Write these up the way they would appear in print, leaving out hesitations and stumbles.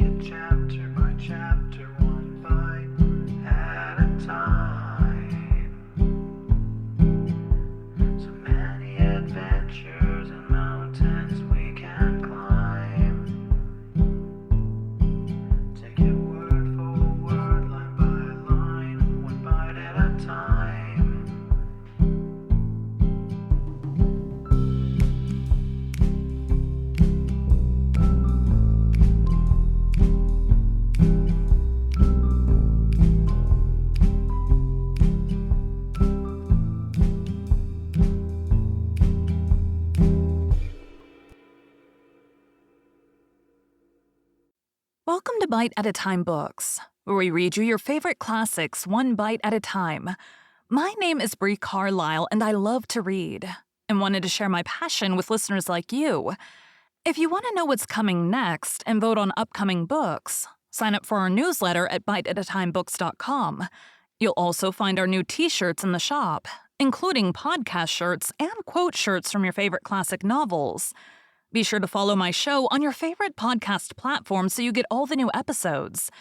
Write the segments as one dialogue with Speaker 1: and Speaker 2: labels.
Speaker 1: it chapter by chapter, one bite at a time. So many adventures and mountains we can climb. Take it word for word, line by line, one bite at a time.
Speaker 2: Welcome to Bite at a Time Books, where we read you your favorite classics one bite at a time. My name is Bree Carlile, and I love to read, and wanted to share my passion with listeners like you. If you want to know what's coming next and vote on upcoming books, sign up for our newsletter at biteatatimebooks.com. You'll also find our new t-shirts in the shop, including podcast shirts and quote shirts from your favorite classic novels. Be sure to follow my show on your favorite podcast platform so you get all the new episodes.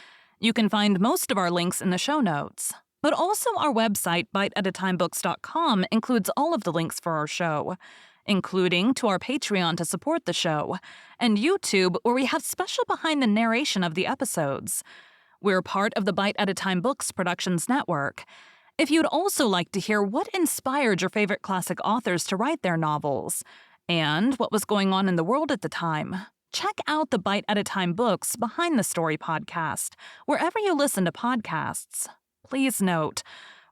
Speaker 2: You can find most of our links in the show notes, but also our website, biteatatimebooks.com, includes all of the links for our show, including to our Patreon to support the show, and YouTube, where we have special behind the narration of the episodes. We're part of the Bite at a Time Books Productions Network. If you'd also like to hear what inspired your favorite classic authors to write their novels, and what was going on in the world at the time, check out the Bite at a Time Books Behind the Story podcast, wherever you listen to podcasts. Please note,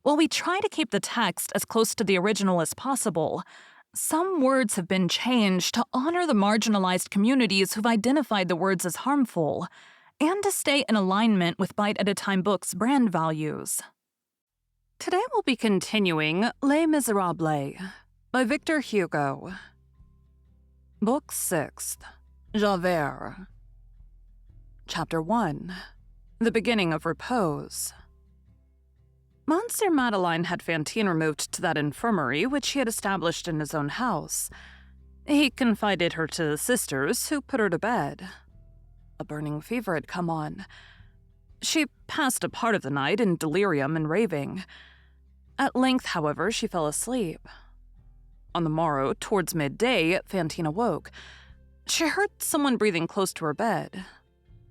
Speaker 2: while we try to keep the text as close to the original as possible, some words have been changed to honor the marginalized communities who've identified the words as harmful, and to stay in alignment with Bite at a Time Books' brand values. Today we'll be continuing Les Miserables by Victor Hugo. Book 6th, Javert. Chapter 1, The Beginning of Repose. Monsieur Madeleine had Fantine removed to that infirmary which he had established in his own house. He confided her to the sisters, who put her to bed. A burning fever had come on. She passed a part of the night in delirium and raving. At length, however, she fell asleep. On the morrow, towards midday, Fantine awoke. She heard someone breathing close to her bed.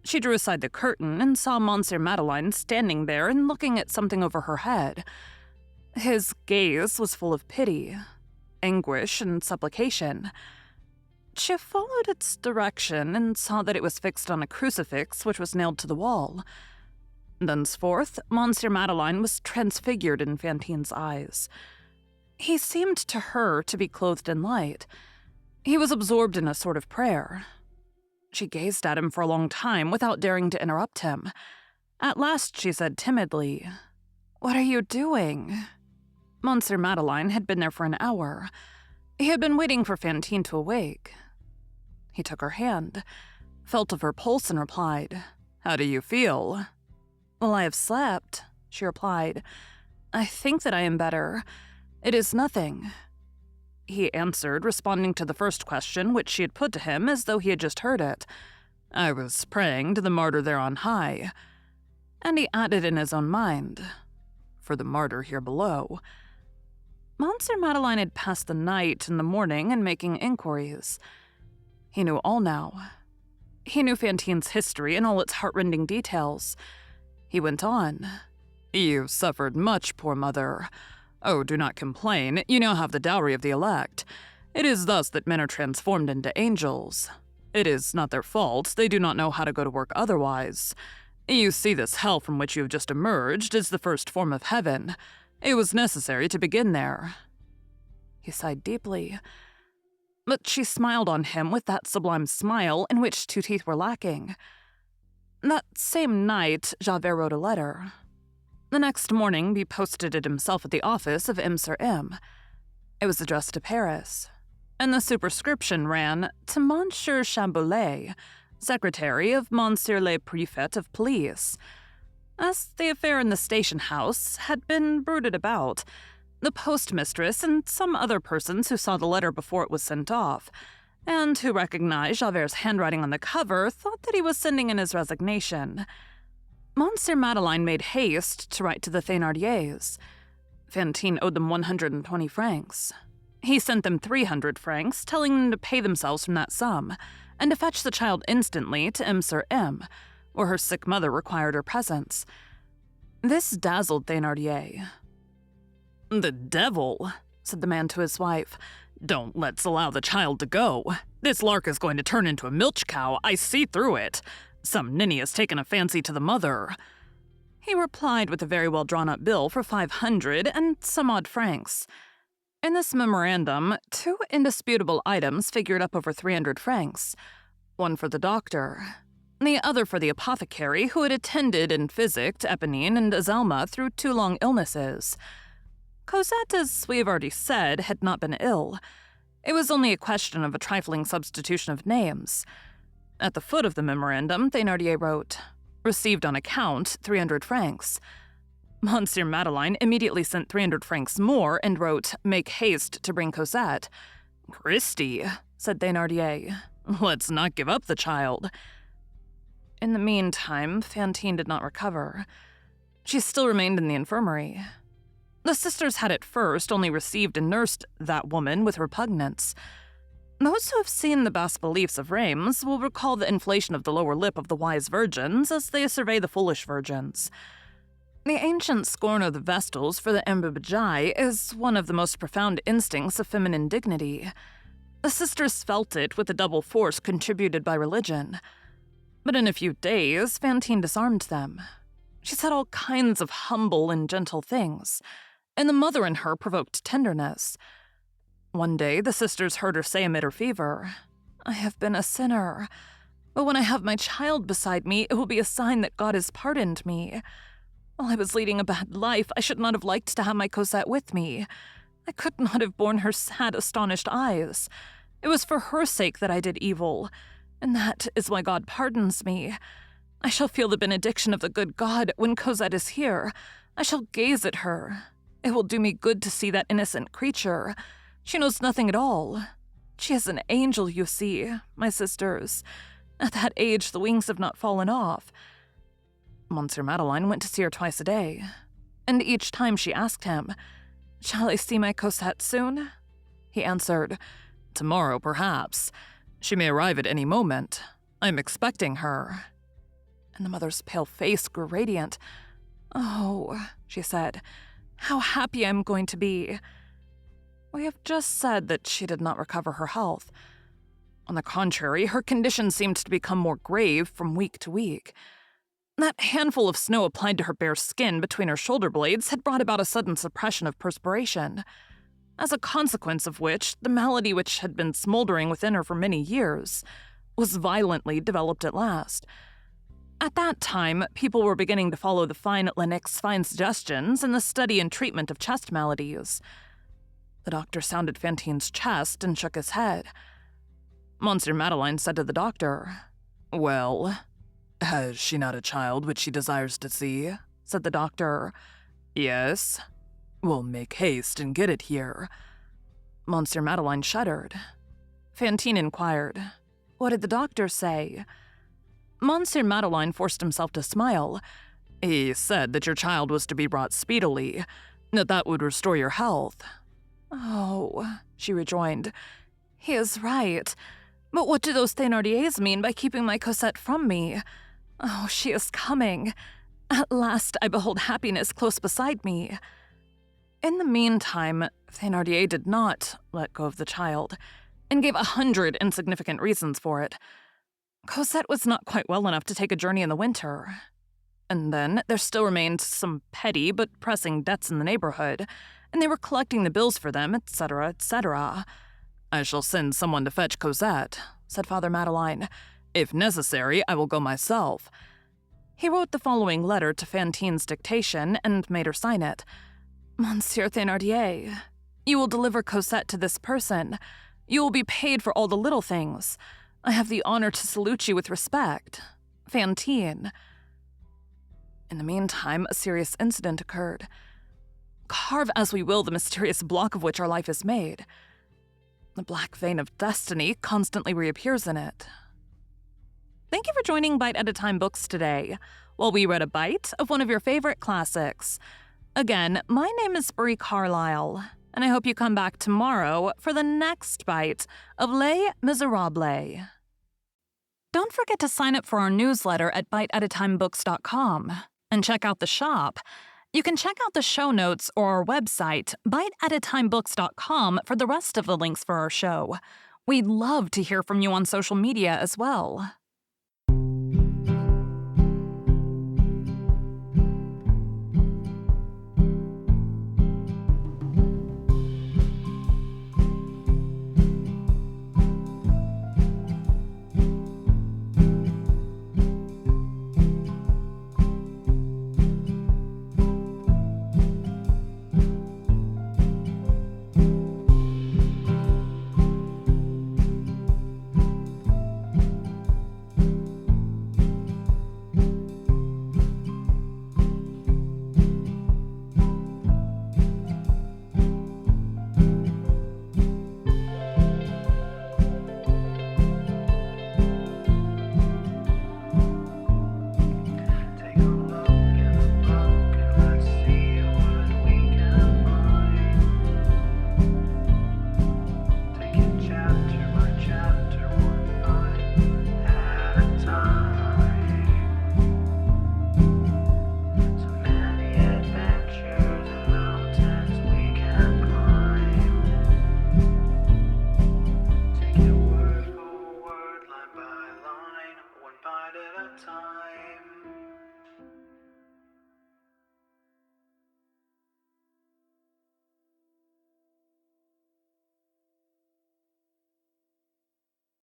Speaker 2: She drew aside the curtain and saw Monsieur Madeleine standing there and looking at something over her head. His gaze was full of pity, anguish, and supplication. She followed its direction and saw that it was fixed on a crucifix which was nailed to the wall. Thenceforth, Monsieur Madeleine was transfigured in Fantine's eyes. He seemed to her to be clothed in light. He was absorbed in a sort of prayer. She gazed at him for a long time without daring to interrupt him. At last she said timidly, "What are you doing?" Monsieur Madeleine had been there for an hour. He had been waiting for Fantine to awake. He took her hand, felt of her pulse, and replied, "How do you feel?" "Well, I have slept," she replied. "I think that I am better. It is nothing," he answered, responding to the first question which she had put to him as though he had just heard it. "I was praying to the martyr there on high." And he added in his own mind, "For the martyr here below." Monsieur Madeleine had passed the night and the morning in making inquiries. He knew all now. He knew Fantine's history and all its heartrending details. He went on, "You suffered much, poor mother. Oh, do not complain. You now have the dowry of the elect. It is thus that men are transformed into angels. It is not their fault. They do not know how to go to work otherwise. You see this hell from which you have just emerged is the first form of heaven. It was necessary to begin there." He sighed deeply. But she smiled on him with that sublime smile in which 2 teeth were lacking. That same night, Javert wrote a letter. The next morning, he posted it himself at the office of M. Sur M. It was addressed to Paris, and the superscription ran, "To Monsieur Chamboulay, secretary of Monsieur le Préfet of Police." As the affair in the station house had been bruited about, the postmistress and some other persons who saw the letter before it was sent off and who recognized Javert's handwriting on the cover thought that he was sending in his resignation. Monsieur Madeleine made haste to write to the Thénardiers. Fantine owed them 120 francs. He sent them 300 francs, telling them to pay themselves from that sum, and to fetch the child instantly to M. sur M., where her sick mother required her presence. This dazzled Thénardier. "The devil," said the man to his wife. "Don't let's allow the child to go. This lark is going to turn into a milch cow, I see through it. Some ninny has taken a fancy to the mother." He replied with a very well drawn-up bill for 500 and some odd francs. In this memorandum, 2 indisputable items figured up over 300 francs. One for the doctor, the other for the apothecary who had attended and physicked Eponine and Azelma through 2 long illnesses. Cosette, as we have already said, had not been ill. It was only a question of a trifling substitution of names. At the foot of the memorandum, Thénardier wrote, "Received on account, 300 francs. Monsieur Madeleine immediately sent 300 francs more and wrote, "Make haste to bring Cosette." "Christie," said Thénardier, "let's not give up the child." In the meantime, Fantine did not recover. She still remained in the infirmary. The sisters had at first only received and nursed that woman with repugnance. Those who have seen the bas-reliefs of Reims will recall the inflation of the lower lip of the wise virgins as they survey the foolish virgins. The ancient scorn of the Vestals for the imbibéjai is one of the most profound instincts of feminine dignity. The sisters felt it with the double force contributed by religion. But in a few days, Fantine disarmed them. She said all kinds of humble and gentle things, and the mother in her provoked tenderness. One day, the sisters heard her say amid her fever, "I have been a sinner, but when I have my child beside me, it will be a sign that God has pardoned me. While I was leading a bad life, I should not have liked to have my Cosette with me. I could not have borne her sad, astonished eyes. It was for her sake that I did evil, and that is why God pardons me. I shall feel the benediction of the good God when Cosette is here. I shall gaze at her. It will do me good to see that innocent creature. She knows nothing at all. She is an angel, you see, my sisters. At that age, the wings have not fallen off." Monsieur Madeleine went to see her twice a day, and each time she asked him, "Shall I see my Cosette soon?" He answered, "Tomorrow, perhaps. She may arrive at any moment. I am expecting her." And the mother's pale face grew radiant. "Oh," she said, "how happy I am going to be." We have just said that she did not recover her health. On the contrary, her condition seemed to become more grave from week to week. That handful of snow applied to her bare skin between her shoulder blades had brought about a sudden suppression of perspiration, as a consequence of which the malady which had been smoldering within her for many years was violently developed at last. At that time, people were beginning to follow the fine Lennox's fine suggestions in the study and treatment of chest maladies. The doctor sounded Fantine's chest and shook his head. Monsieur Madeleine said to the doctor, "Well, has she not a child which she desires to see?" said the doctor. "Yes." "Well, make haste and get it here." Monsieur Madeleine shuddered. Fantine inquired, "What did the doctor say?" Monsieur Madeleine forced himself to smile. "He said that your child was to be brought speedily, that would restore your health." "Oh," she rejoined, "he is right. But what do those Thénardiers mean by keeping my Cosette from me? Oh, she is coming. At last I behold happiness close beside me." In the meantime, Thénardier did not let go of the child, and gave 100 insignificant reasons for it. Cosette was not quite well enough to take a journey in the winter. And then there still remained some petty but pressing debts in the neighborhood, and they were collecting the bills for them, etc., etc. "I shall send someone to fetch Cosette," said Father Madeleine. "If necessary, I will go myself." He wrote the following letter to Fantine's dictation and made her sign it. "Monsieur Thénardier, you will deliver Cosette to this person. You will be paid for all the little things. I have the honor to salute you with respect. Fantine." In the meantime, a serious incident occurred. Carve as we will the mysterious block of which our life is made. The black vein of destiny constantly reappears in it. Thank you for joining Bite at a Time Books today, while we read a bite of one of your favorite classics. Again, my name is Bree Carlile, and I hope you come back tomorrow for the next bite of Les Miserables. Don't forget to sign up for our newsletter at biteatatimebooks.com and check out the shop. You can check out the show notes or our website, biteatatimebooks.com, for the rest of the links for our show. We'd love to hear from you on social media as well.